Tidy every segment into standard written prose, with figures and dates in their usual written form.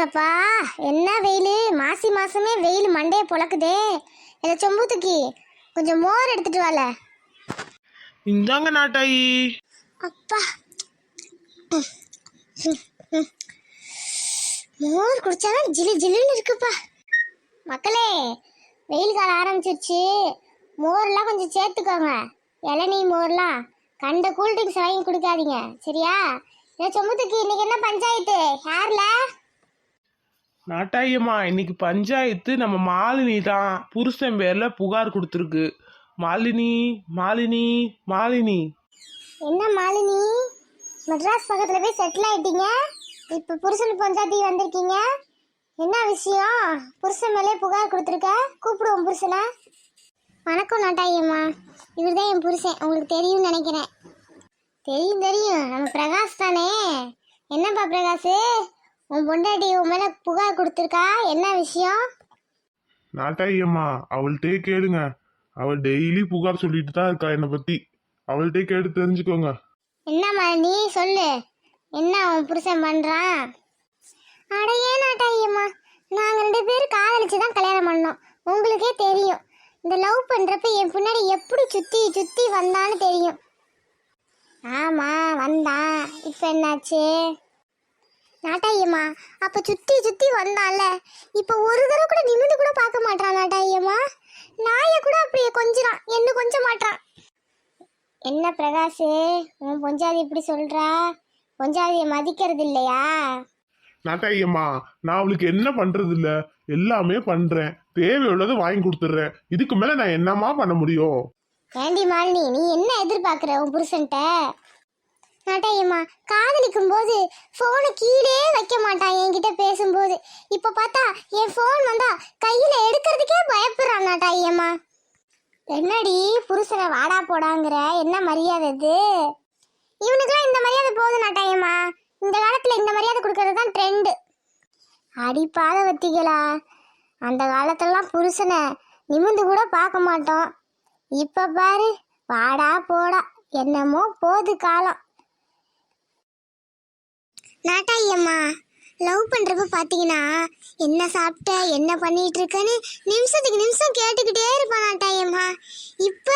சப்பா என்ன வெயில், மாசி மாசமே வெயில் மண்டையை பொழக்குதே. இதை சொம்பு தூக்கி கொஞ்சம் மோர் எடுத்துட்டு வால. இந்தாங்க நாட்டாயி. அப்பா மோர் குடிச்சாதான் ஜிலு ஜிலுன்னு இருக்குப்பா. மக்களே, வெயில் காலம் ஆரம்பிச்சிருச்சு, மோர்லாம் கொஞ்சம் சேர்த்துக்கோங்க. இளநீ மோர்லாம் கண்ட கூல்ட்ரிங்க்ஸ் வாங்கி கொடுக்காதீங்க, சரியா? இதை சொம்பு தூக்கி இன்னைக்கு என்ன பஞ்சாயத்து யார்ல? நாட்டாயம்மா, இன்னைக்கு பஞ்சாயத்து நம்ம மாலினி தான் புருஷன் பேர்ல புகார் கொடுத்துருக்கு. மாலினி மாலினி மாலினி. என்ன மாலினி, மெட்ராஸ் பக்கத்துல போய் செட்டில் ஆயிட்டீங்க, இப்ப புருஷன் பஞ்சாயத்து வந்திருக்கீங்க, என்ன விஷயம்? புருஷன் மேலே புகார் கொடுத்துருக்க, கூப்பிடுவோம் புருஷனை. வணக்கம் நாட்டாயம்மா, இவர் தான் என் புருஷன், உங்களுக்கு தெரியும்னு நினைக்கிறேன். தெரியும் தெரியும், நம்ம பிரகாஷ் தானே. என்னப்பா பிரகாஷ், உன் பொண்டாட்டி உன் மேல புகார் கொடுத்துருக்கா, என்ன விஷயம்? நாட்டாயம்மா, அவள்கிட்டே கேளுங்க. அவள் டெய்லி புகார் சொல்லிட்டு தான் இருக்கா என்னை பத்தி. அவள்கிட்டே கேட்டு தெரிஞ்சுக்கோங்க. என்னம்மா நீ சொல்லு, என்ன உன் புருஷன் பண்றான்? அடையே நாட்டாயம்மா, நாங்க 2 பேரும் காதலிச்சு தான் கல்யாணம் பண்ணோம், உங்களுக்கே தெரியும். இந்த லவ் பண்றப்ப என் பின்னாடி எப்படி சுத்தி சுத்தி வந்தான்னு தெரியும். ஆமா வந்தான், இப்ப என்னாச்சு? நாட்டாயம்மா, அப்ப சுத்தி சுத்தி வந்தான்ல, இப்ப ஒரு தடவை கூட நிமிந்து கூட பார்க்க மாட்டான் நாட்டாயம்மா. நாயை கூட அப்படியே கொஞ்சறான், என்ன கொஞ்ச மாட்டான். என்ன பிரகாஷ், உன் பொஞ்சாதி இப்படி சொல்றா? பொஞ்சாதியை மதிக்கிறது இல்லையா? நாட்டாயம்மா, நான் அவளுக்கு என்ன பண்றது இல்ல, எல்லாமே பண்றேன், தேவை உள்ளதை வாங்கி கொடுத்துட்றேன். இதுக்கு மேல நான் என்னமா பண்ண முடியும்? ஏண்டி மாலினி, நீ என்ன எதிர்பார்க்குற உன் புருஷன்ட்ட? நாட்டாயம்மா, காதலிக்கும் போது போனை கீழே வைக்க மாட்டான் என்கிட்ட பேசும்போது. இப்ப பார்த்தா என் போன் வந்தா கையில எடுக்கிறதுக்கே பயப்படுறான் நாட்டாயம்மா. என்னடி புருஷனை வாடா போடாங்கிற, என்ன மரியாதை இது? இவனுக்குலாம் இந்த மரியாதை போகுது நாட்டாயம்மா, இந்த காலத்துல இந்த மரியாதை கொடுக்கறது தான் ட்ரெண்டு. அடிப்பாத வத்திகளா, அந்த காலத்துலலாம் புருஷனை நிமிந்து கூட பார்க்க மாட்டோம், இப்ப பாரு வாடா போடா, என்னமோ போது காலம். நாட்டாயம்மா, லவ் பண்றப்ப பாத்தீங்கன்னா என்ன சாப்பிட்ட என்ன பண்ணிட்டு இருக்கன்னு நிமிஷத்துக்கு நிமிஷம் கேட்டுக்கிட்டே இருப்பான் நாட்டாயம்மா. இப்ப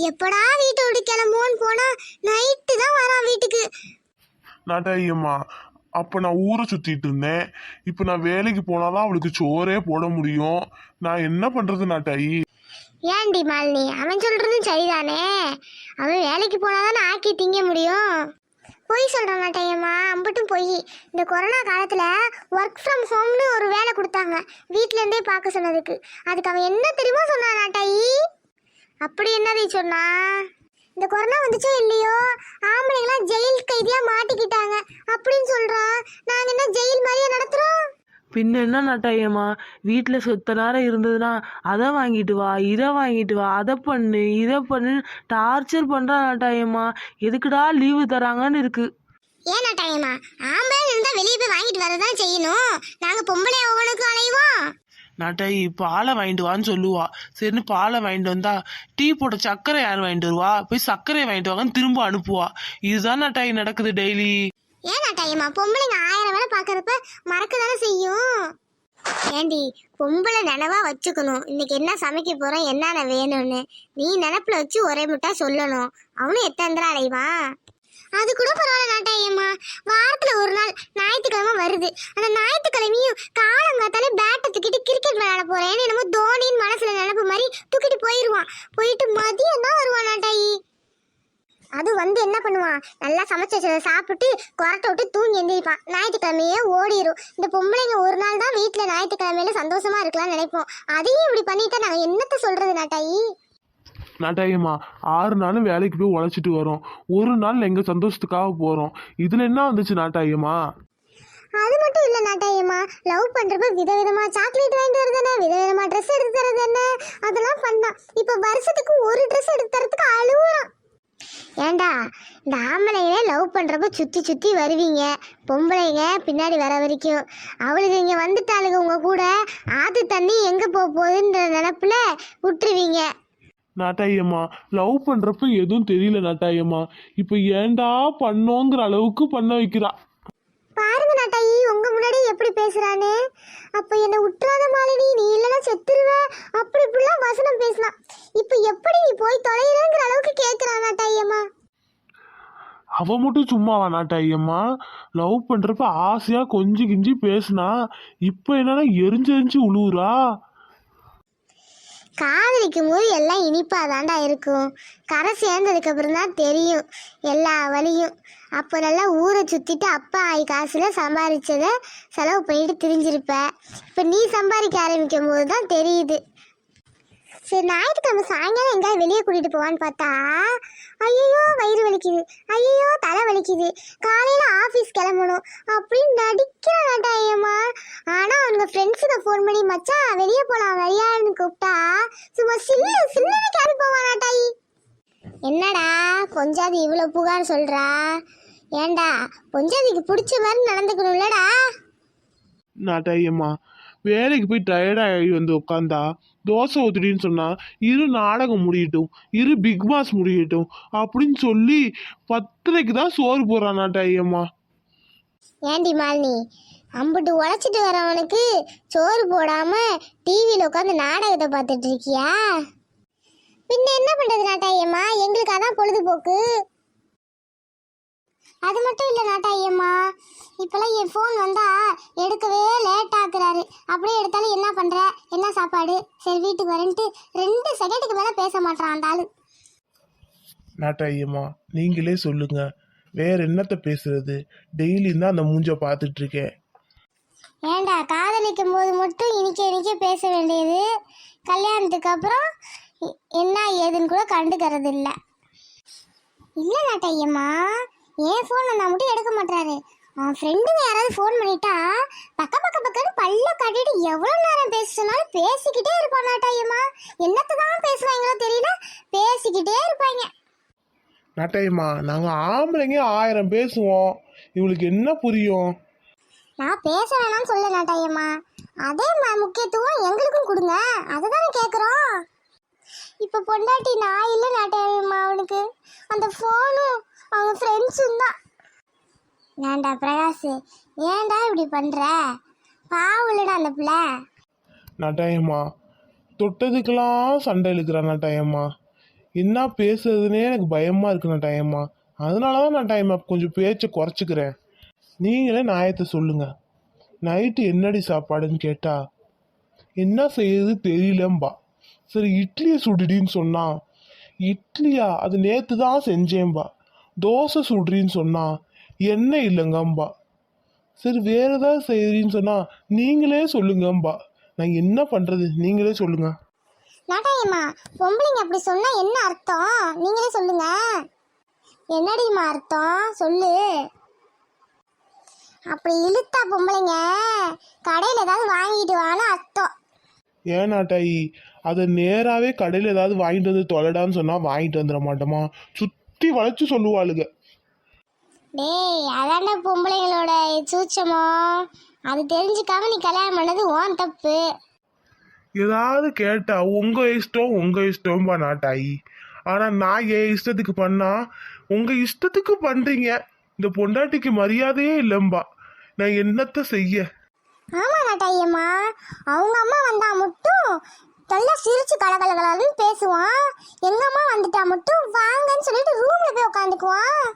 எப்படா வீட்டை விட்டு கிளம்புவோன்னு போனா நைட்டு தான் வரான் வீட்டுக்கு. நாட்டாயம்மா, அப்ப நான் ஊரை சுத்திட்டு இருந்தேன், இப்ப நான் வேலைக்கு போனாதான் அவளுக்கு சோறே போட முடியும். நான் என்ன பண்றது நாட்டாயி? ஏன்டி மாலினி, அவன் சொல்றதும் சரிதானே, அவன் வேலைக்கு போனாதானே ஆக்கி திங்க முடியும். பொய் சொல்கிறான் நாட்டாயம்மா, அம்பட்டும் பொய். இந்த கொரோனா காலத்தில் ஒர்க் ஃப்ரம் ஹோம்னு ஒரு வேலை கொடுத்தாங்க, வீட்டிலேருந்தே பார்க்க சொன்னதுக்கு. அதுக்கு அவன் என்ன தெரியுமா சொன்னான் நாட்டாயி? அப்படி என்னதை சொன்னா? இந்த கொரோனா வந்துச்சோ இல்லையோ, ஆம்பளைங்களாம் ஜெயில் கைதியாக மாட்டிக்கிட்டாங்க அப்படின்னு சொல்கிறான். நாங்கள் என்ன ஜெயில் மாதிரியே நடத்துகிறோம்? பின்ன என்ன நாட்டாயம்மா, வீட்டில் சொத்த நேரம் இருந்ததுன்னா அதை வாங்கிட்டு வா, இதை வாங்கிட்டு வா, அதை பண்ணு இதை பண்ணு டார்ச்சர் பண்ணுறா நாட்டாயம்மா. எதுக்குடா லீவு தராங்கன்னு இருக்கு. ஏன் நாட்டாயம்மா, ஆம்பளை இருந்தால் வெளியே போய் வாங்கிட்டு வரதான் செய்யணும், நாங்கள் பொம்பளை ஒவ்வொன்றுக்கு அலைவோம். நாட்டாயி, பாலை வாங்கிட்டு வான்னு சொல்லுவா, சரின்னு பாலை வாங்கிட்டு வந்தா டீ போட்ட சர்க்கரை யார் வாங்கிட்டு வருவா, போய் சர்க்கரை வாங்கிட்டு வாங்கன்னு திரும்ப அனுப்புவா. இதுதான் நாட்டாயி நடக்குது டெய்லி. ஏன் நாட்டாயம்மா, பொம்பளைங்க 1000 வேலை பார்க்கறப்ப மறக்க தானே செய்யும். ஏண்டி, பொம்பளை நினைவா வச்சுக்கணும், இன்னைக்கு என்ன சமைக்க போறோம் என்னென்ன வேணும்னு நீ நினப்புல வச்சு ஒரே முட்டா சொல்லணும். அவனும் எத்தனை அலைவான்? அது கூட பரவாயில்ல நாட்டாயம்மா, வாரத்துல ஒரு நாள் ஞாயிற்றுக்கிழமை வருது, அந்த ஞாயிற்றுக்கிழமையும் காலங்காத்தாலே பேட்டை தூக்கிட்டு கிரிக்கெட் விளையாட போறேன்னு என்னமோ தோனின்னு மனசுல நினப்பு மாதிரி தூக்கிட்டு போயிடுவான். போயிட்டு மதியம் தான் வருவான் நாட்டாயி. அது வந்து என்ன பண்ணுவான், நல்லா சமைச்ச சாப்பிட்டு கொரட்டை விட்டு தூங்கி எந்திரிப்பான். ஞாயிற்றுக்கிழமையே ஓடிடும். இந்த பொம்பளைங்க ஒரு நாள் தான் வீட்டில் ஞாயிற்றுக்கிழமையில சந்தோஷமா இருக்கலாம்னு நினைப்போம், அதையும் இப்படி பண்ணிட்டா நாங்கள் என்னத்த சொல்றது நாட்டாயி? நாட்டாயம்மா, 6 நாளும் வேலைக்கு போய் உழைச்சிட்டு வரோம், ஒரு நாள் எங்க சந்தோஷத்துக்காக போறோம், இதுல என்ன வந்துச்சு நாட்டாயம்மா? அது மட்டும் இல்லை நாட்டாயம்மா, லவ் பண்ணுறப்ப விதவிதமா சாக்லேட் வாங்கிட்டு வருது என்ன, விதவிதமா ட்ரெஸ் எடுத்து தரது என்ன, அதெல்லாம் பண்ணான். இப்போ வருஷத்துக்கு ஒரு ட்ரெஸ் எடுத்து தரத்துக்கு அழுகுறான். ஏண்டா, இந்த ஆம்பளைங்க லவ் பண்ணுறப்ப சுற்றி சுற்றி வருவீங்க, பொம்பளைங்க பின்னாடி வர வரைக்கும் அவளுக்கு இங்கே வந்துட்டாளுங்க உங்கள் கூட, ஆற்று தண்ணி எங்கே போக போகுதுன்ற நினப்புல விட்டுருவீங்க. நாட்டாயம்மா, லவ் பண்றப்ப எதுவும் தெரியல நாட்டாயம்மா, இப்ப ஏண்டா பண்ணோங்கிற அளவுக்கு பண்ண வைக்கிறா. பாருங்க நாட்டாயி உங்க முன்னாடி எப்படி பேசுறானே. அப்ப என்ன உற்றாத மாலினி, நீ இல்லைன்னா செத்துருவ, அப்படி இப்படிலாம் வசனம் பேசினான். இப்ப எப்படி நீ போய் தொலைகிறங்கிற அளவுக்கு கேட்கிறான் நாட்டாயி அம்மா. அவ மட்டும் சும்மாவா நாட்டாயம்மா? லவ் பண்றப்ப ஆசையா கொஞ்சி கிஞ்சி பேசுனா, இப்ப என்னன்னா எரிஞ்சு உழுவுறா. காதலிக்கும் போது எல்லாம் இனிப்பாதாண்டா இருக்கும். கரை சேர்ந்ததுக்கு அப்புறம் தான் தெரியும் எல்லா வழியும். அப்போ நல்லா ஊரை சுத்திட்டு அப்பா ஆய் காசுல சம்பாதிச்சதை செலவு பண்ணிட்டு திரிஞ்சிருப்ப. இப்போ நீ சம்பாதிக்க ஆரம்பிக்கும் போது தான் தெரியுது. சரி, ஞாயிற்றுக்கிழமை சாயங்காலம் எங்கேயாவது வெளியே கூட்டிட்டு போவான்னு பார்த்தா, ஐயோ வயிறு வலிக்குது, ஐயோ தலை வலிக்குது, காலையில ஆஃபீஸ் கிளம்பணும் அப்படின்னு நடிக்கிறான் நாட்டாயம்மா. ஆனா அவனுங்க ஃப்ரெண்ட்ஸுங்க ஃபோன் பண்ணி மச்சான் வெளியே போலாம் வரியான்னு கூப்பிட்டா சும்மா சில்லுன்னு கிளம்பி போவான் நாட்டாயி. என்னடா கொஞ்சாது இவ்வளோ புகார் சொல்றா? ஏண்டா கொஞ்சாதிக்கு பிடிச்ச மாதிரி நடந்துக்கணும்லடா. நாட்டாயம்மா, வேலைக்கு போய் டயர்டாகி வந்து உட்காந்தா தோசை ஊத்துடின்னு சொன்னா, இரு நாடகம் முடியட்டும், இரு பிக் பாஸ் முடியட்டும் அப்படின்னு சொல்லி 10:30க்கு தான் சோறு போடுறான் நாட்டாயம்மா. ஏண்டி மாலினி, அம்புட்டு உழைச்சிட்டு வரவனுக்கு சோறு போடாம டிவியில் உட்காந்து நாடகத்தை பார்த்துட்டு இருக்கியா? பின்ன என்ன பண்றது நாட்டாயம்மா, எங்களுக்கு அதான் பொழுதுபோக்கு. அது மட்டும் இல்லை நாட்டாயம்மா, இப்பெல்லாம் என் ஃபோன் வந்தா எடுக்கவே லேட் ஆக்குறாரு. அப்படியே எடுத்தாலும் என்ன பண்ற, என்ன சாப்பாடு, சரி வீட்டுக்கு வரேன்ட்டு 2 செகண்டுக்கு மேலே பேச மாட்டான் அந்த ஆளு. நாட்டாயம்மா, நீங்களே சொல்லுங்க, வேற என்னத்த பேசுறது? டெய்லியும் தான் அந்த மூஞ்ச பார்த்துட்டு இருக்கேன். ஏண்டா காதலிக்கும் போது மட்டும் இனிக்க பேச வேண்டியது, கல்யாணத்துக்கு அப்புறம் என்ன ஏதுன்னு கூட கண்டுக்கிறது இல்லை. இல்லை நாட்டையம்மா, என் ஃபோன் வந்தால் மட்டும் எடுக்க மாட்டாரு. அவன் ஃப்ரெண்டுங்க யாராவது ஃபோன் பண்ணிட்டா பக்கன்னு பல்ல காட்டிட்டு எவ்வளோ நேரம் பேசுனாலும் பேசிக்கிட்டே இருப்பான் நாட்டாயம்மா. என்னத்தை தான் பேசுவாங்களோ தெரியல, பேசிக்கிட்டே இருப்பாங்க. நாட்டாயம்மா, நாங்க ஆம்பளைங்க 1000 பேசுவோம், இவளுக்கு என்ன புரியும்? நான் பேச வேணாம்னு சொல்ல நாட்டாயம்மா, அதே முக்கியத்துவம் எங்களுக்கும் கொடுங்க, அதுதானே கேட்குறோம். இப்போ பொண்டாட்டி நான் இல்லை நாட்டாயம்மா, அவனுக்கு அந்த ஃபோனும் அவங்க ஃப்ரெண்ட்ஸும் தான். ஏண்டா பிரகாஷ், ஏண்டா இப்படி பண்ற? பாவலடா அந்த பிள்ளை. நாட்டாயம்மா, தொட்டதுக்கெல்லாம் சண்டை இழுக்கிறான் நாட்டாயம்மா. என்ன பேசுறதுன்னே எனக்கு பயமா இருக்கு நாட்டாயம்மா. அதனாலதான் நாட்டாயம்மா கொஞ்சம் பேச்சை குறைச்சிக்கிறேன். நீங்களே நியாயத்தை சொல்லுங்க. நைட்டு என்னடி சாப்பாடுன்னு கேட்டா என்ன செய்யறது தெரியலம்பா. சரி இட்லியை சுடுடின்னு சொன்னா, இட்லியா அது நேத்து தான் செஞ்சேன்பா. தோசை சுடுறின்னு சொன்னா எண்ணெய் இல்லைங்கம்பா. சரி வேற ஏதாவது செய்யறீன்னு சொன்னா நீங்களே சொல்லுங்கம்பா. நான் என்ன பண்றது, நீங்களே சொல்லுங்க. நாட்டாயம்மா, பொம்பளைங்க அப்படி சொன்னா என்ன அர்த்தம், நீங்களே சொல்லுங்க. என்னடிம்மா அர்த்தம் சொல்லு. அப்படி இழுத்தா பொம்பளைங்க கடையில் ஏதாவது வாங்கிட்டு வான்னு அர்த்தம். ஏன் நாட்டாயி, அதை நேராவே கடையில் ஏதாவது வாங்கிட்டு வந்து தொலைடான்னு சொன்னா வாங்கிட்டு வந்துட மாட்டோமா? சுத்தி வளைச்சு சொல்லுவாளுங்க. டேய், அதான பொம்பளைங்களோட சூட்சமோ, அது தெரிஞ்சுக்காம நீ கல்யாணம் பண்ணது உன் தப்பு. ஏதாவது கேட்டா உங்க இஷ்டம்பா நாட்டாயி. ஆனா நான் என் இஷ்டத்துக்கு பண்ணா உங்க இஷ்டத்துக்கு பண்றீங்க. இந்த பொண்டாட்டிக்கு மரியாதையே இல்லம்பா. நான் என்னத்த செய்ய? ஆமா நாட்டாயம்மா, அவங்க அம்மா வந்தா மட்டும் நல்லா சிரிச்சு கலகலகலன்னு பேசுவான். எங்க அம்மா வந்துட்டா மட்டும் வாங்கன்னு சொல்லிட்டு ரூம்ல போய் உட்காந்துக்குவான்.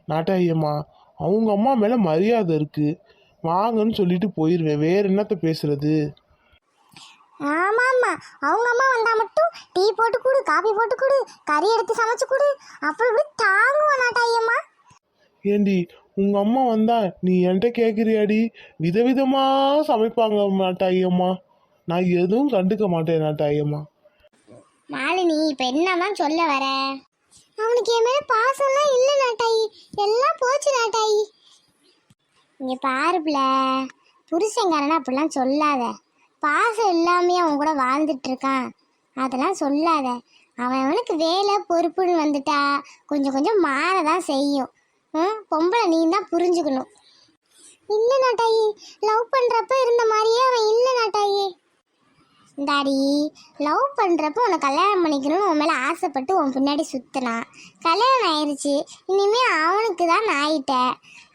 நாட்டாயம்மா, அவங்க அம்மா மேல மரியாதை இருக்கு, வாங்கன்னு சொல்லிட்டு போயிருவேன். வேற என்னத்த பேசுறது? ஆமா ஆமா, அவங்க அம்மா வந்தா மட்டும் டீ போட்டு கொடு, காபி போட்டு கொடு, கறி எடுத்து சமைச்சு கொடு, அப்படி இப்படி தாங்குவான் நாட்டாயம்மா. ஏண்டி உங்க அம்மா வந்தா நீ என்கிட்ட கேட்குறியாடி? விதவிதமா சமைப்பாங்க நாட்டாயம்மா. நான் எதுவும் கண்டுக்க மாட்டேன் நாட்டாயம்மா. மாலினி, இப்ப என்னதான் சொல்ல வர? அவனுக்கு என் மேல பாசம்லாம் இல்லை நாட்டாயி, எல்லாம் போச்சு நாட்டாயி. இங்க பாருப்ல, புருஷங்காரனா அப்படிலாம் சொல்லாத. பாசம் இல்லாமையே அவன் கூட வாழ்ந்துட்டு இருக்கான், அதெல்லாம் சொல்லாத. அவனுக்கு வேலை பொறுப்புன்னு வந்துட்டா கொஞ்சம் கொஞ்சம் மாறதான் செய்யும். பொம்பளை நீ தான் புரிஞ்சுக்கணும். இல்லை நாட்டாயி, லவ் பண்ணுறப்ப இருந்த மாதிரியே அவன் இல்லை நாட்டாயி. இந்தாடி, லவ் பண்ணுறப்போ உன்னை கல்யாணம் பண்ணிக்கணும்னு உன் மேலே ஆசைப்பட்டு உன் பின்னாடி சுற்றினான். கல்யாணம் ஆயிடுச்சு, இனிமே அவனுக்கு தான் ஆயிட்ட.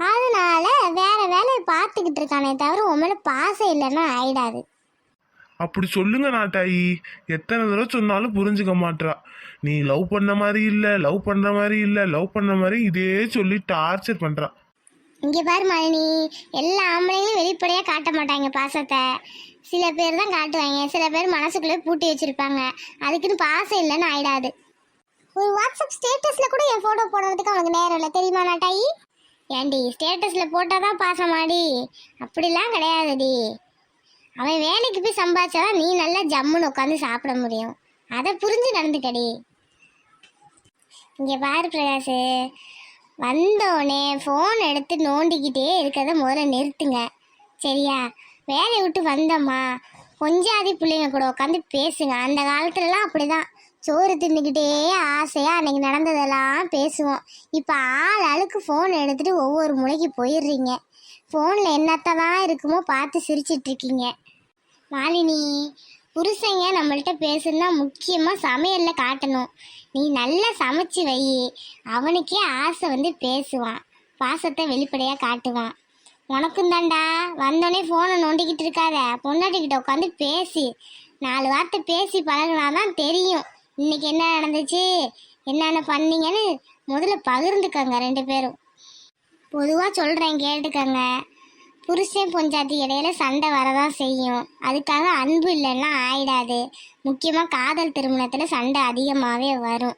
அதனால வேற வேலையை பார்த்துக்கிட்டு இருக்கானே தவிர உன் மேலே பாசம் இல்லைன்னா ஆயிடாது. அப்படி சொல்லுங்க நாட்டாயி. எத்தனை தடவை சொன்னாலும் புரிஞ்சுக்க மாட்றா. நீ லவ் பண்ண மாதிரி இல்ல, லவ் பண்ற மாதிரி இல்ல, லவ் பண்ண மாதிரி இதே சொல்லி டார்ச்சர் பண்றா. இங்கே பாரு மாலினி, எல்லா ஆம்பளைங்களும் வெளிப்படையாக காட்ட மாட்டாங்க பாசத்தை. சில பேர் தான் காட்டுவாங்க, சில பேர் மனசுக்குள்ளே பூட்டி வச்சிருப்பாங்க. அதுக்குன்னு பாசம் இல்லைன்னு ஆயிடாது. ஒரு வாட்ஸ்அப் ஸ்டேட்டஸில் கூட என் ஃபோட்டோ போடுறதுக்கு அவனுக்கு நேரம் இல்லை தெரியுமா நாட்டாயி? ஏண்டி, ஸ்டேட்டஸில் போட்டால் தான் பாசமாடி? அப்படிலாம் கிடையாதுடி. அவன் வேலைக்கு போய் சம்பாதிச்சாதான் நீ நல்லா ஜம்முன்னு உட்காந்து சாப்பிட முடியும். அதை புரிஞ்சு நடந்துக்கடி. இங்கே பாரு பிரகாஷ், வந்தோடனே ஃபோன் எடுத்து நோண்டிக்கிட்டே இருக்கிறத முதல்ல நிறுத்துங்க, சரியா? வேலையை விட்டு வந்தோம்மா கொஞ்சாதி பிள்ளைங்க கூட உட்காந்து பேசுங்க. அந்த காலத்துலலாம் அப்படிதான், சோறு தின்னுக்கிட்டே ஆசையாக அன்னைக்கு நடந்ததெல்லாம் பேசுவோம். இப்போ ஆள் ஆளுக்கு ஃபோன் எடுத்துகிட்டு ஒவ்வொரு முனைக்கு போயிடுறீங்க. ஃபோனில் என்னத்தான் இருக்குமோ பார்த்து சிரிச்சிட்ருக்கீங்க. மாலினி, புருஷங்க நம்மள்கிட்ட பேசுனா முக்கியமாக சமையலில் காட்டணும். நீ நல்லா சமைச்சு வை, அவனுக்கே ஆசை வந்து பேசுவான், பாசத்தை வெளிப்படையாக காட்டுவான். உனக்கும் தாண்டா, வந்தோடனே ஃபோனை நோண்டிக்கிட்டு இருக்காத, பொண்டாட்டிக்கிட்ட உட்காந்து பேசி 4 வார்த்தை பேசி பழகினாதான் தெரியும் இன்னைக்கு என்ன நடந்துச்சு, என்னென்ன பண்ணீங்கன்னு முதல்ல பகிர்ந்துக்கங்க 2 பேரும். பொதுவாக சொல்கிறேன் கேட்டுக்கங்க, புருஷன் பொஞ்சாத்தி இடையில சண்டை வரதான் செய்யும். அதுக்காக அன்பு இல்லைன்னா ஆயிடாது. முக்கியமாக காதல் திருமணத்தில் சண்டை அதிகமாகவே வரும்,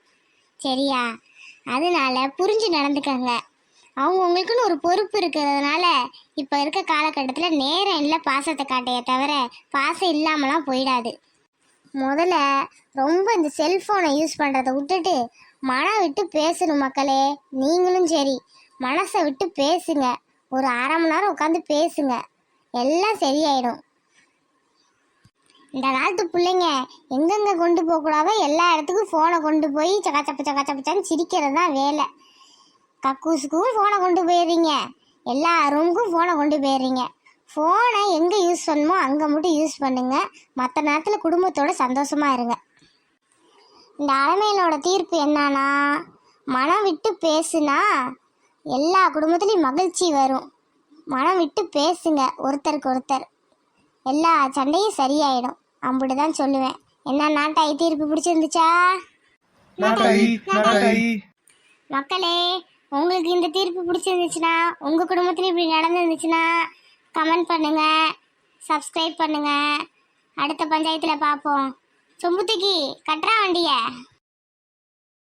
சரியா? அதனால புரிஞ்சு நடந்துக்கங்க. அவங்களுக்குன்னு ஒரு பொறுப்பு இருக்கிறதுனால இப்போ இருக்க காலகட்டத்தில் நேரம் இல்லை பாசத்தை காட்டையே தவிர பாசம் இல்லாமலாம் போயிடாது. முதல்ல ரொம்ப இந்த செல்ஃபோனை யூஸ் பண்ணுறதை விட்டுட்டு மனம் விட்டு பேசணும் மக்களே. நீங்களும் சரி, மனசை விட்டு பேசுங்க. ஒரு 1/2 மணி நேரம் உட்காந்து பேசுங்க, எல்லாம் சரியாயிடும். இந்த காலத்து பிள்ளைங்க எங்கெங்கே கொண்டு போகக்கூடாதோ எல்லா இடத்துக்கும் ஃபோனை கொண்டு போய் சக்காச்சப்பச்சான்னு சிரிக்கிறது தான் வேலை. கக்கூசுக்கும் ஃபோனை கொண்டு போயிடுறீங்க, எல்லா ரூமுக்கும் ஃபோனை கொண்டு போயிடுறீங்க. ஃபோனை எங்கே யூஸ் பண்ணணுமோ அங்கே மட்டும் யூஸ் பண்ணுங்க. மற்ற நேரத்தில் குடும்பத்தோட சந்தோஷமாக இருங்க. இந்த அலமையினோட தீர்ப்பு என்னன்னா, மனம் விட்டு பேசுனா எல்லா குடும்பத்துலேயும் மகிழ்ச்சி வரும். மனம் விட்டு பேசுங்க ஒருத்தருக்கு ஒருத்தர், எல்லா சண்டையும் சரியாயிடும். அப்படிதான் சொல்லுவேன். என்ன நாட்டாயி, தீர்ப்பு பிடிச்சிருந்துச்சா? மக்களே, உங்களுக்கு இந்த தீர்ப்பு பிடிச்சிருந்துச்சுன்னா, உங்கள் குடும்பத்துலேயும் இப்படி நடந்துருந்துச்சுன்னா கமெண்ட் பண்ணுங்க, சப்ஸ்கிரைப் பண்ணுங்க. அடுத்த பஞ்சாயத்தில் பார்ப்போம். சொம்புத்துக்கி கட்டுறா வண்டியை.